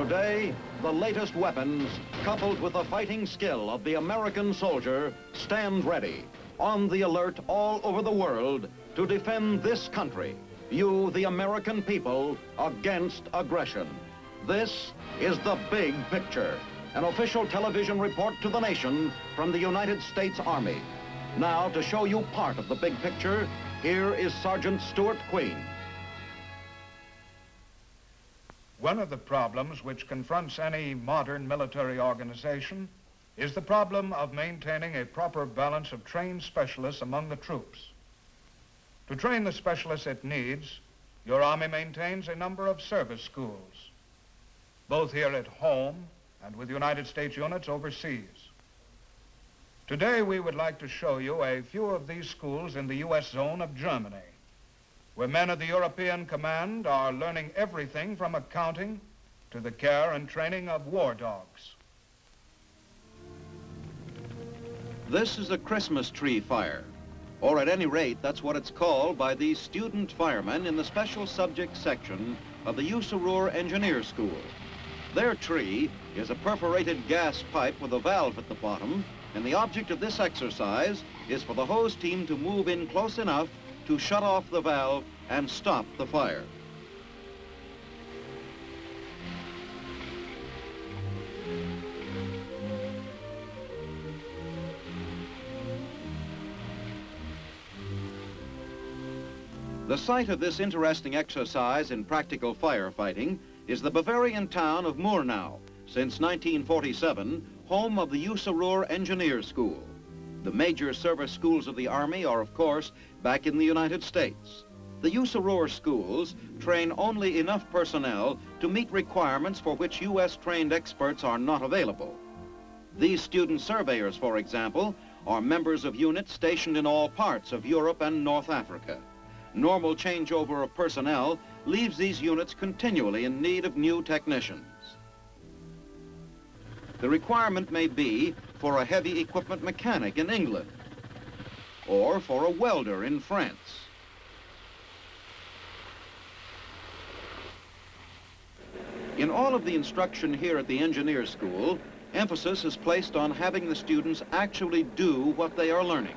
Today, the latest weapons, coupled with the fighting skill of the American soldier, stand ready, on the alert all over the world to defend this country, you, the American people, against aggression. This is The Big Picture, an official television report to the nation from the United States Army. Now, to show you part of the big picture, here is Sergeant Stuart Queen. One of the problems which confronts any modern military organization is the problem of maintaining a proper balance of trained specialists among the troops. To train the specialists it needs, your Army maintains a number of service schools, both here at home and with United States units overseas. Today we would like to show you a few of these schools in the U.S. zone of Germany, where men of the European Command are learning everything from accounting to the care and training of war dogs. This is a Christmas tree fire, or at any rate, that's what it's called by these student firemen in the special subject section of the EuropeThe Engineer School. Their tree is a perforated gas pipe with a valve at the bottom, and the object of this exercise is for the hose team to move in close enough to shut off the valve and stop the fire. The site of this interesting exercise in practical firefighting is the Bavarian town of Murnau, since 1947, home of the EuropeThe Engineer School. The major service schools of the Army are, of course, back in the United States. The EuropeThe schools train only enough personnel to meet requirements for which U.S.-trained experts are not available. These student surveyors, for example, are members of units stationed in all parts of Europe and North Africa. Normal changeover of personnel leaves these units continually in need of new technicians. The requirement may be for a heavy equipment mechanic in England, or for a welder in France. In all of the instruction here at the engineer school, emphasis is placed on having the students actually do what they are learning.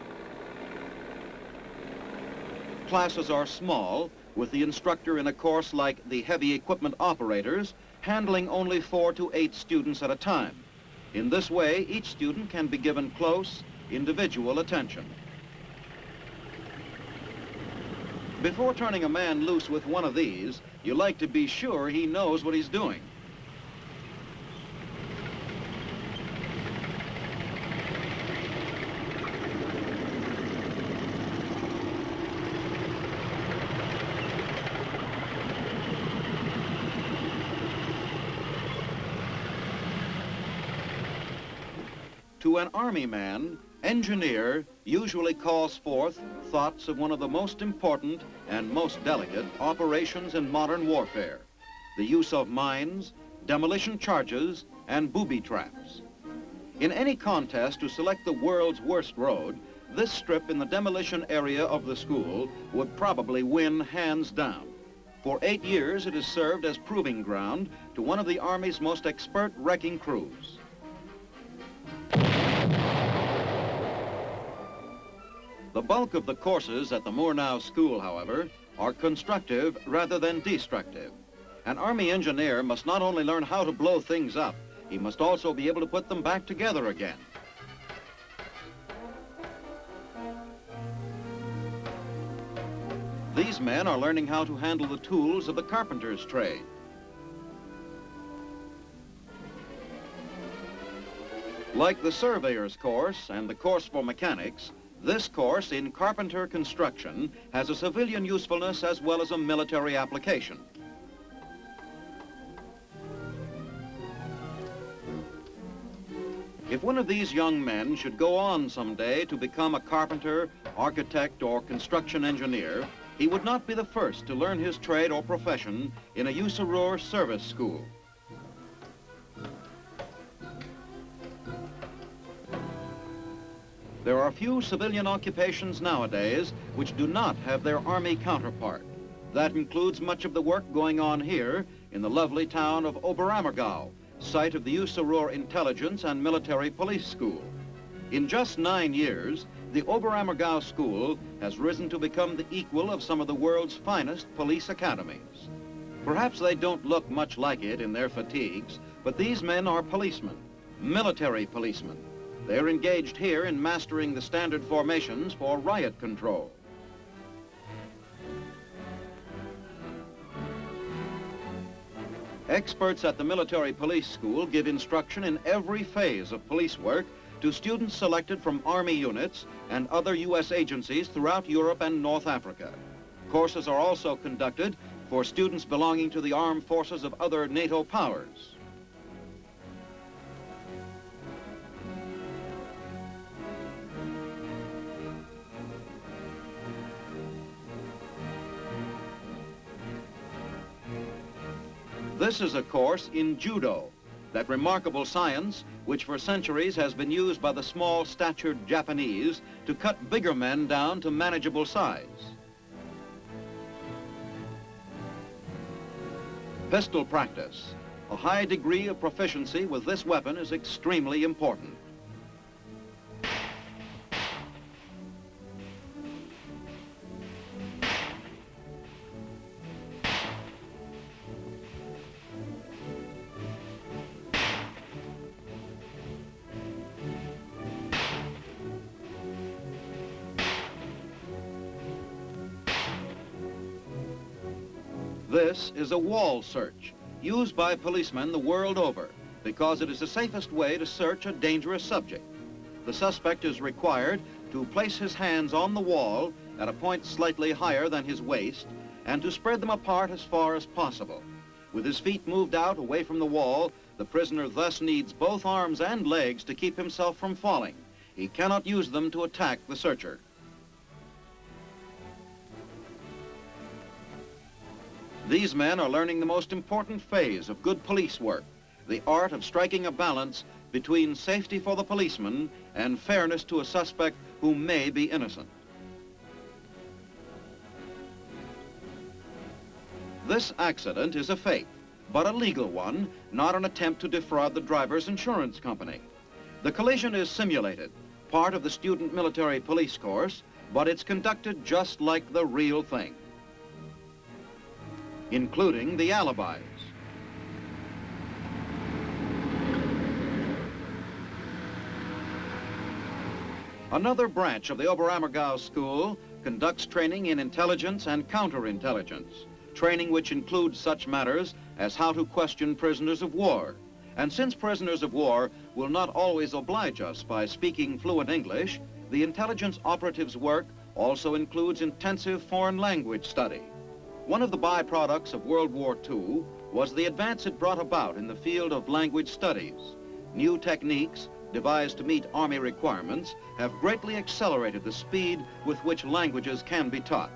Classes are small, with the instructor in a course like the heavy equipment operators handling only 4 to 8 students at a time. In this way, each student can be given close, individual attention. Before turning a man loose with one of these, you like to be sure he knows what he's doing. To an Army man, engineer usually calls forth thoughts of one of the most important and most delicate operations in modern warfare, the use of mines, demolition charges, and booby traps. In any contest to select the world's worst road, this strip in the demolition area of the school would probably win hands down. For 8 years, it has served as proving ground to one of the Army's most expert wrecking crews. The bulk of the courses at the Murnau School, however, are constructive rather than destructive. An Army engineer must not only learn how to blow things up, he must also be able to put them back together again. These men are learning how to handle the tools of the carpenter's trade. Like the surveyor's course and the course for mechanics, this course in carpenter construction has a civilian usefulness as well as a military application. If one of these young men should go on someday to become a carpenter, architect, or construction engineer, he would not be the first to learn his trade or profession in a EuropeThe service school. There are few civilian occupations nowadays which do not have their Army counterpart. That includes much of the work going on here in the lovely town of Oberammergau, site of the EuropeThe Intelligence and Military Police School. In just 9 years, the Oberammergau School has risen to become the equal of some of the world's finest police academies. Perhaps they don't look much like it in their fatigues, but these men are policemen, military policemen. They're engaged here in mastering the standard formations for riot control. Experts at the Military Police School give instruction in every phase of police work to students selected from Army units and other U.S. agencies throughout Europe and North Africa. Courses are also conducted for students belonging to the armed forces of other NATO powers. This is a course in judo, that remarkable science which for centuries has been used by the small-statured Japanese to cut bigger men down to manageable size. Pistol practice. A high degree of proficiency with this weapon is extremely important. This is a wall search, used by policemen the world over, because it is the safest way to search a dangerous subject. The suspect is required to place his hands on the wall at a point slightly higher than his waist and to spread them apart as far as possible. With his feet moved out away from the wall, the prisoner thus needs both arms and legs to keep himself from falling. He cannot use them to attack the searcher. These men are learning the most important phase of good police work, the art of striking a balance between safety for the policeman and fairness to a suspect who may be innocent. This accident is a fake, but a legal one, not an attempt to defraud the driver's insurance company. The collision is simulated, part of the student military police course, but it's conducted just like the real thing, including the alibis. Another branch of the Oberammergau School conducts training in intelligence and counterintelligence, training which includes such matters as how to question prisoners of war. And since prisoners of war will not always oblige us by speaking fluent English, the intelligence operative's work also includes intensive foreign language study. One of the byproducts of World War II was the advance it brought about in the field of language studies. New techniques, devised to meet Army requirements, have greatly accelerated the speed with which languages can be taught.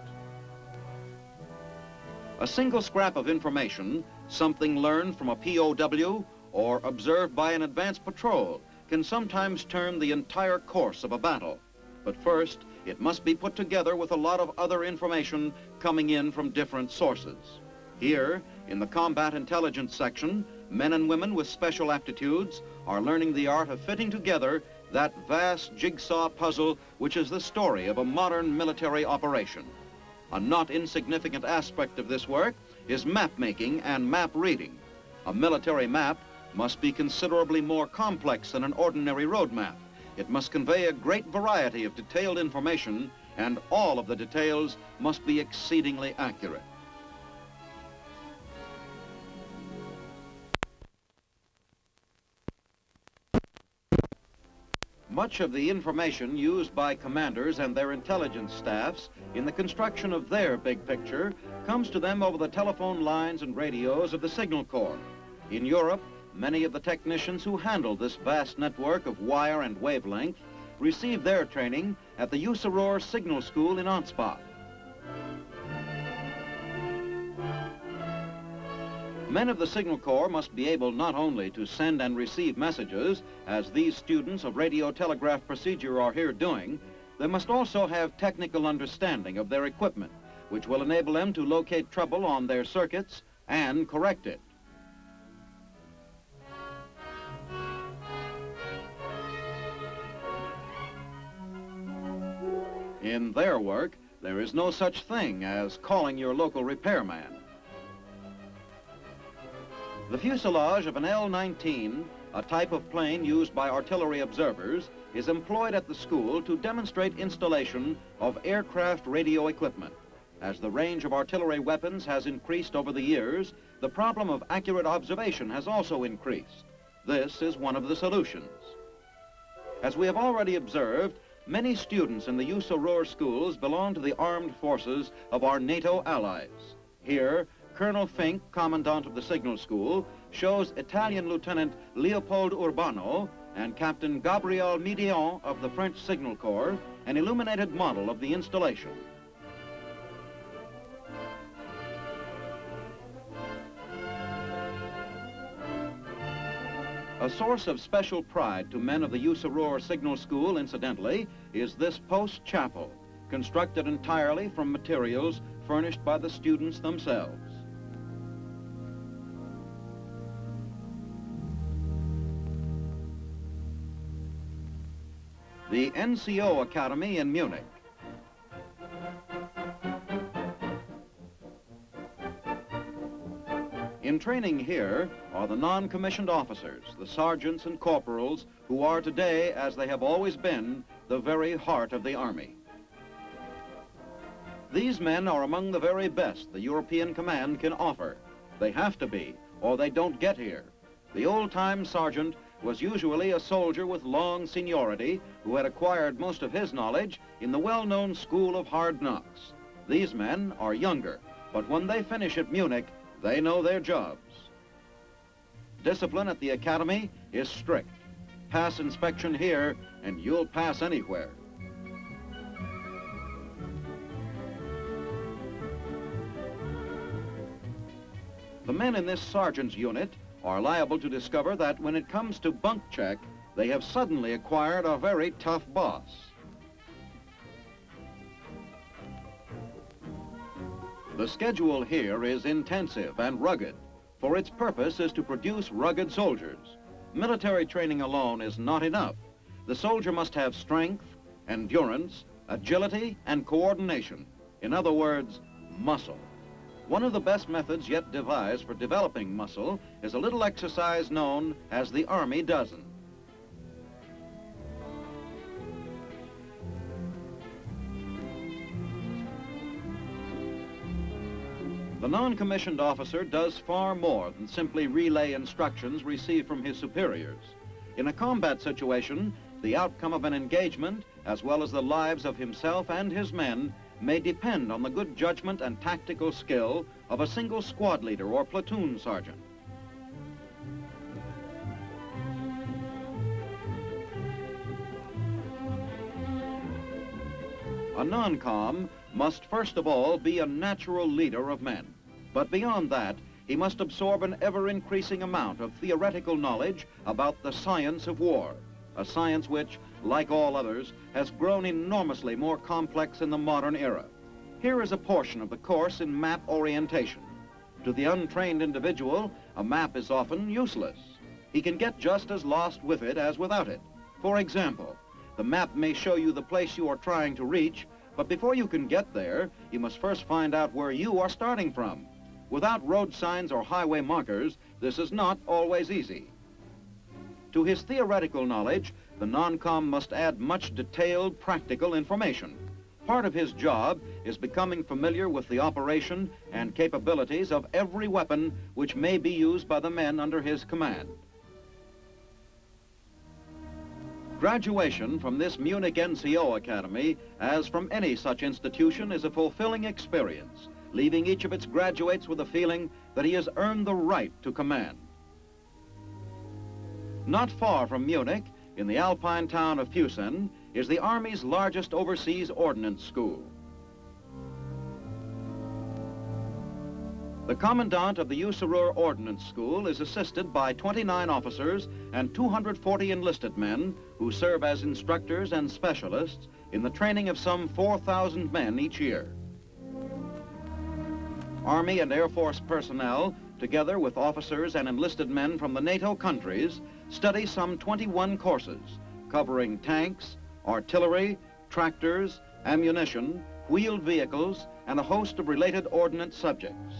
A single scrap of information, something learned from a POW or observed by an advance patrol, can sometimes turn the entire course of a battle. But first, it must be put together with a lot of other information coming in from different sources. Here, in the combat intelligence section, men and women with special aptitudes are learning the art of fitting together that vast jigsaw puzzle which is the story of a modern military operation. A not insignificant aspect of this work is map making and map reading. A military map must be considerably more complex than an ordinary road map. It must convey a great variety of detailed information, and all of the details must be exceedingly accurate. Much of the information used by commanders and their intelligence staffs in the construction of their big picture comes to them over the telephone lines and radios of the Signal Corps. In Europe, many of the technicians who handle this vast network of wire and wavelength received their training at the EuropeThe Signal School in Ansbach. Men of the Signal Corps must be able not only to send and receive messages, as these students of radio telegraph procedure are here doing, they must also have technical understanding of their equipment, which will enable them to locate trouble on their circuits and correct it. In their work, there is no such thing as calling your local repairman. The fuselage of an L-19, a type of plane used by artillery observers, is employed at the school to demonstrate installation of aircraft radio equipment. As the range of artillery weapons has increased over the years, the problem of accurate observation has also increased. This is one of the solutions. As we have already observed, many students in the EuropeThe schools belong to the armed forces of our NATO allies. Here, Colonel Fink, Commandant of the Signal School, shows Italian Lieutenant Leopold Urbano and Captain Gabriel Midion of the French Signal Corps an illuminated model of the installation. A source of special pride to men of the EuropeThe Signal School, incidentally, is this post chapel, constructed entirely from materials furnished by the students themselves. The NCO Academy in Munich. In training here are the non-commissioned officers, the sergeants and corporals, who are today, as they have always been, the very heart of the Army. These men are among the very best the European command can offer. They have to be, or they don't get here. The old-time sergeant was usually a soldier with long seniority who had acquired most of his knowledge in the well-known school of hard knocks. These men are younger, but when they finish at Munich, they know their jobs. Discipline at the academy is strict. Pass inspection here, and you'll pass anywhere. The men in this sergeant's unit are liable to discover that when it comes to bunk check, they have suddenly acquired a very tough boss. The schedule here is intensive and rugged, for its purpose is to produce rugged soldiers. Military training alone is not enough. The soldier must have strength, endurance, agility, and coordination. In other words, muscle. One of the best methods yet devised for developing muscle is a little exercise known as the Army Dozen. The non-commissioned officer does far more than simply relay instructions received from his superiors. In a combat situation, the outcome of an engagement, as well as the lives of himself and his men, may depend on the good judgment and tactical skill of a single squad leader or platoon sergeant. A non-com must first of all be a natural leader of men. But beyond that, he must absorb an ever-increasing amount of theoretical knowledge about the science of war, a science which, like all others, has grown enormously more complex in the modern era. Here is a portion of the course in map orientation. To the untrained individual, a map is often useless. He can get just as lost with it as without it. For example, the map may show you the place you are trying to reach, but before you can get there, you must first find out where you are starting from. Without road signs or highway markers, this is not always easy. To his theoretical knowledge, the non-com must add much detailed, practical information. Part of his job is becoming familiar with the operation and capabilities of every weapon which may be used by the men under his command. Graduation from this Munich NCO Academy, as from any such institution, is a fulfilling experience, leaving each of its graduates with a feeling that he has earned the right to command. Not far from Munich, in the alpine town of Fusen, is the Army's largest overseas ordnance school. The commandant of the EuropeThe Ordnance School is assisted by 29 officers and 240 enlisted men who serve as instructors and specialists in the training of some 4,000 men each year. Army and Air Force personnel, together with officers and enlisted men from the NATO countries, study some 21 courses covering tanks, artillery, tractors, ammunition, wheeled vehicles, and a host of related ordnance subjects.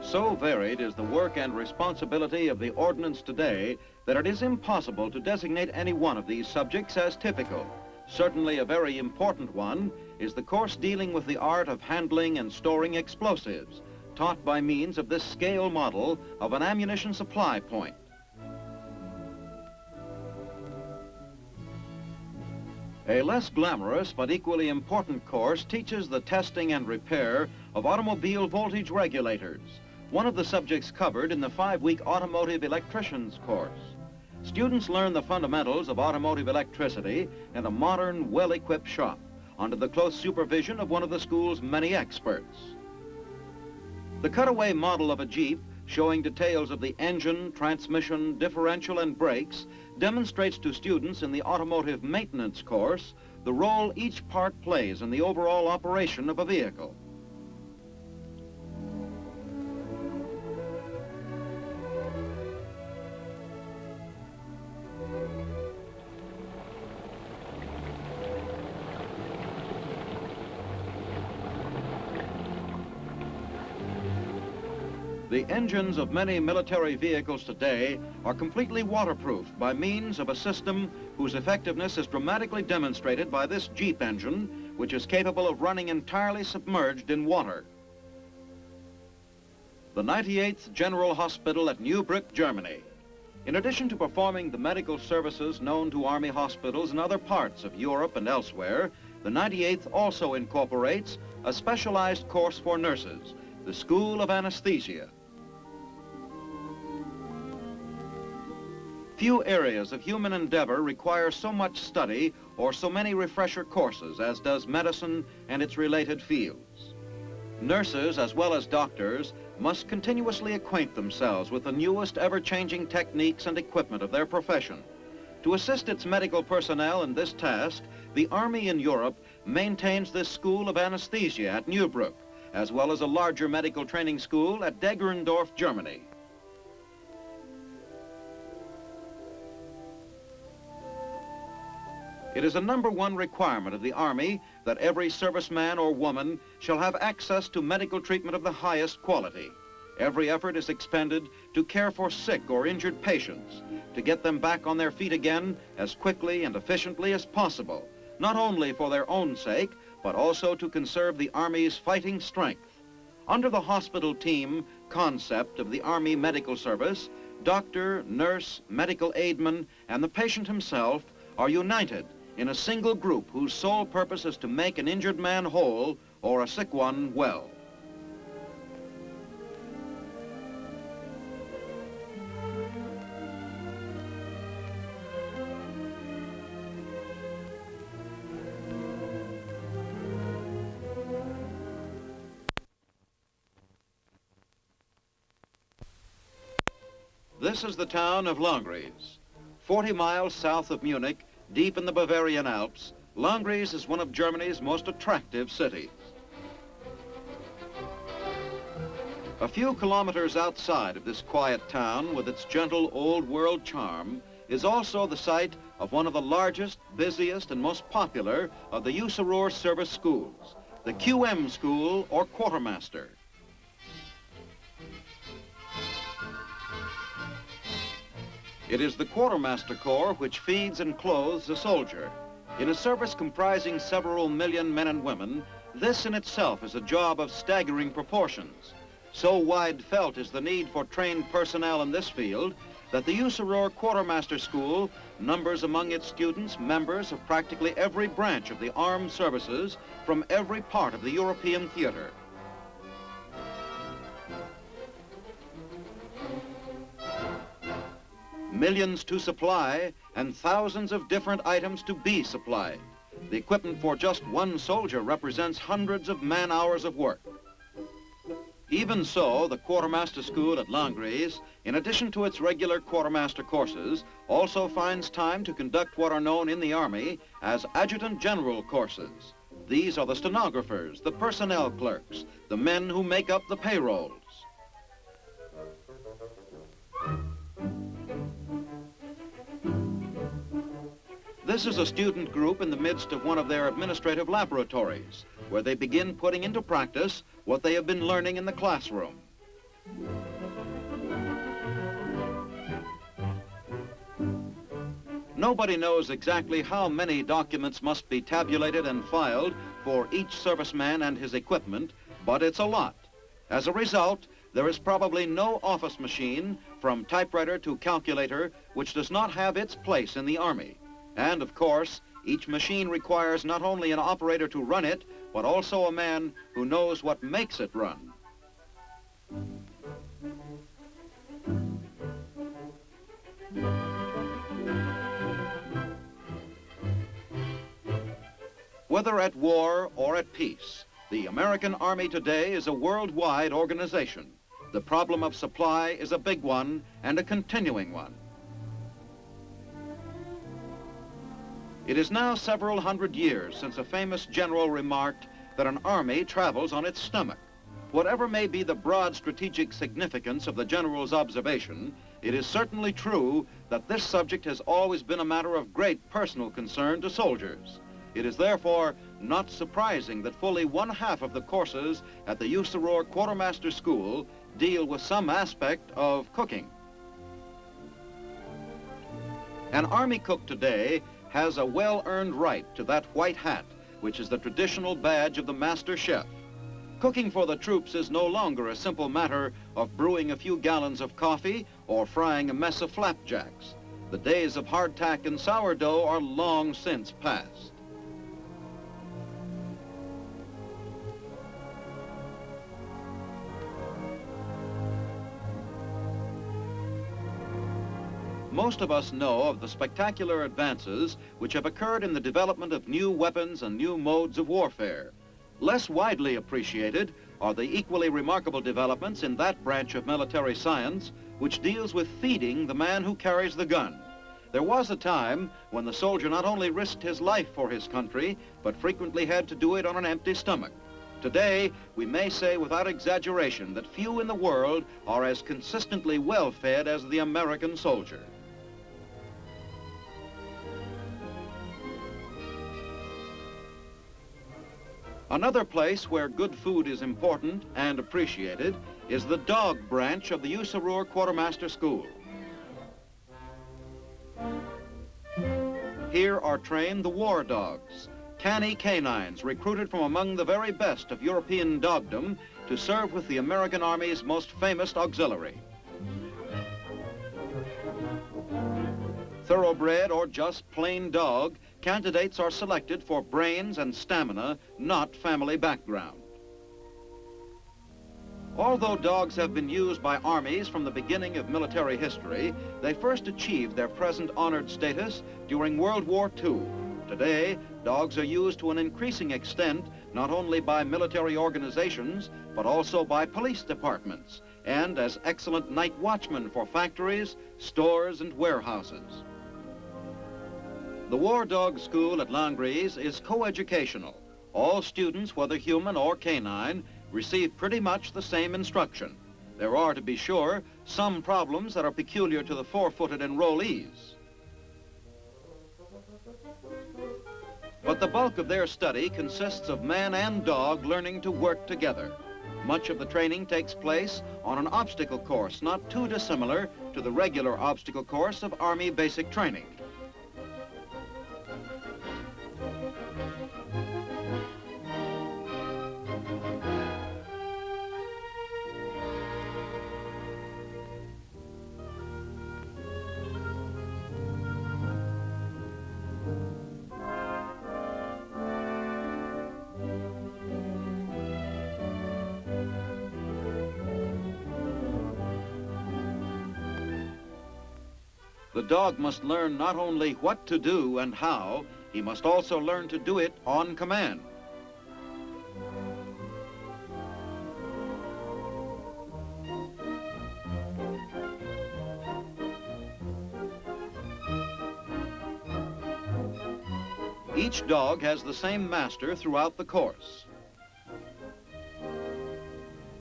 So varied is the work and responsibility of the ordnance today that it is impossible to designate any one of these subjects as typical. Certainly a very important one is the course dealing with the art of handling and storing explosives, taught by means of this scale model of an ammunition supply point. A less glamorous but equally important course teaches the testing and repair of automobile voltage regulators, one of the subjects covered in the 5-week automotive electrician's course. Students learn the fundamentals of automotive electricity in a modern, well-equipped shop under the close supervision of one of the school's many experts. The cutaway model of a Jeep, showing details of the engine, transmission, differential, and brakes, demonstrates to students in the automotive maintenance course the role each part plays in the overall operation of a vehicle. The engines of many military vehicles today are completely waterproofed by means of a system whose effectiveness is dramatically demonstrated by this Jeep engine, which is capable of running entirely submerged in water. The 98th General Hospital at Neubrück, Germany. In addition to performing the medical services known to Army hospitals in other parts of Europe and elsewhere, the 98th also incorporates a specialized course for nurses, the School of Anesthesia. Few areas of human endeavor require so much study or so many refresher courses as does medicine and its related fields. Nurses, as well as doctors, must continuously acquaint themselves with the newest ever-changing techniques and equipment of their profession. To assist its medical personnel in this task, the Army in Europe maintains this School of Anesthesia at Neubrück, as well as a larger medical training school at Degerndorf, Germany. It is a #1 requirement of the Army that every serviceman or woman shall have access to medical treatment of the highest quality. Every effort is expended to care for sick or injured patients, to get them back on their feet again as quickly and efficiently as possible, not only for their own sake, but also to conserve the Army's fighting strength. Under the hospital team concept of the Army Medical Service, doctor, nurse, medical aidman, and the patient himself are united in a single group whose sole purpose is to make an injured man whole or a sick one well. This is the town of Langries. 40 miles south of Munich, deep in the Bavarian Alps, Langries is one of Germany's most attractive cities. A few kilometers outside of this quiet town with its gentle old world charm is also the site of one of the largest, busiest, and most popular of the EuropeThe service schools, the QM School or Quartermaster. It is the Quartermaster Corps which feeds and clothes a soldier. In a service comprising several million men and women, this in itself is a job of staggering proportions. So wide felt is the need for trained personnel in this field that the EuropeThe Quartermaster School numbers among its students members of practically every branch of the armed services from every part of the European theater. Millions to supply and thousands of different items to be supplied. The equipment for just one soldier represents hundreds of man-hours of work. Even so, the Quartermaster School at Langries, in addition to its regular quartermaster courses, also finds time to conduct what are known in the Army as Adjutant General courses. These are the stenographers, the personnel clerks, the men who make up the payrolls. This is a student group in the midst of one of their administrative laboratories, where they begin putting into practice what they have been learning in the classroom. Nobody knows exactly how many documents must be tabulated and filed for each serviceman and his equipment, but it's a lot. As a result, there is probably no office machine, from typewriter to calculator, which does not have its place in the Army. And of course, each machine requires not only an operator to run it, but also a man who knows what makes it run. Whether at war or at peace, the American Army today is a worldwide organization. The problem of supply is a big one and a continuing one. It is now several hundred years since a famous general remarked that an army travels on its stomach. Whatever may be the broad strategic significance of the general's observation, it is certainly true that this subject has always been a matter of great personal concern to soldiers. It is therefore not surprising that fully 1/2 of the courses at the EuropeThe Quartermaster School deal with some aspect of cooking. An Army cook today has a well-earned right to that white hat, which is the traditional badge of the master chef. Cooking for the troops is no longer a simple matter of brewing a few gallons of coffee or frying a mess of flapjacks. The days of hardtack and sourdough are long since past. Most of us know of the spectacular advances which have occurred in the development of new weapons and new modes of warfare. Less widely appreciated are the equally remarkable developments in that branch of military science which deals with feeding the man who carries the gun. There was a time when the soldier not only risked his life for his country, but frequently had to do it on an empty stomach. Today, we may say without exaggeration that few in the world are as consistently well-fed as the American soldier. Another place where good food is important and appreciated is the dog branch of the EuropeThe Quartermaster School. Here are trained the war dogs, canny canines recruited from among the very best of European dogdom to serve with the American Army's most famous auxiliary. Thoroughbred or just plain dog, candidates are selected for brains and stamina, not family background. Although dogs have been used by armies from the beginning of military history, they first achieved their present honored status during World War II. Today, dogs are used to an increasing extent not only by military organizations, but also by police departments, and as excellent night watchmen for factories, stores, and warehouses. The War Dog School at Langres is coeducational. All students, whether human or canine, receive pretty much the same instruction. There are, to be sure, some problems that are peculiar to the four-footed enrollees. But the bulk of their study consists of man and dog learning to work together. Much of the training takes place on an obstacle course not too dissimilar to the regular obstacle course of Army basic training. The dog must learn not only what to do and how, he must also learn to do it on command. Each dog has the same master throughout the course.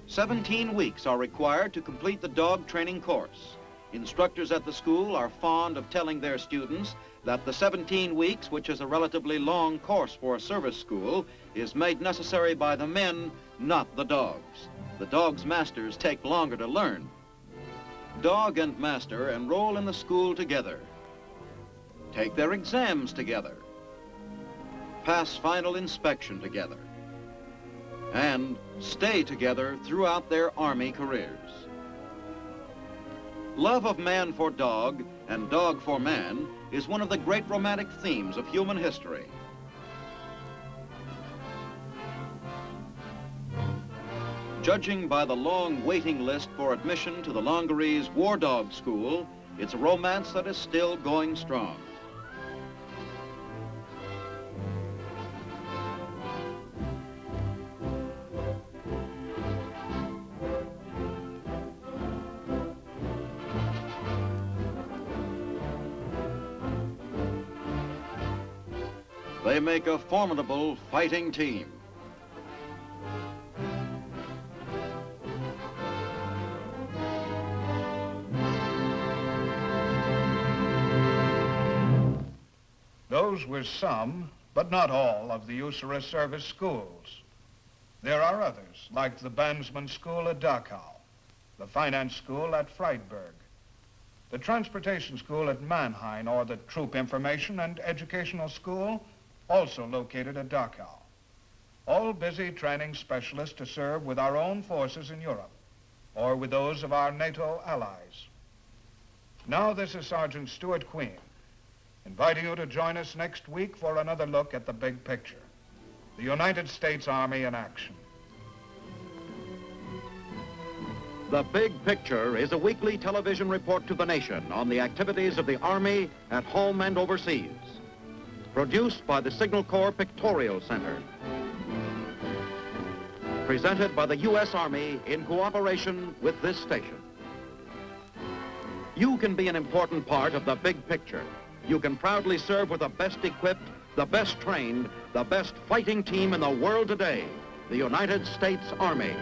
17 weeks are required to complete the dog training course. Instructors at the school are fond of telling their students that the 17 weeks, which is a relatively long course for a service school, is made necessary by the men, not the dogs. The dogs' masters take longer to learn. Dog and master enroll in the school together, take their exams together, pass final inspection together, and stay together throughout their Army careers. Love of man for dog and dog for man is one of the great romantic themes of human history. Judging by the long waiting list for admission to the Longarese War Dog School, it's a romance that is still going strong. They make a formidable fighting team. Those were some, but not all, of the USARA service schools. There are others, like the Bandsman School at Dachau, the Finance School at Freiburg, the Transportation School at Mannheim, or the Troop Information and Educational School, also located at Dachau. All busy training specialists to serve with our own forces in Europe, or with those of our NATO allies. Now this is Sergeant Stuart Queen, inviting you to join us next week for another look at the big picture, the United States Army in action. The Big Picture is a weekly television report to the nation on the activities of the Army at home and overseas. Produced by the Signal Corps Pictorial Center. Presented by the U.S. Army in cooperation with this station. You can be an important part of the big picture. You can proudly serve with the best equipped, the best trained, the best fighting team in the world today, the United States Army.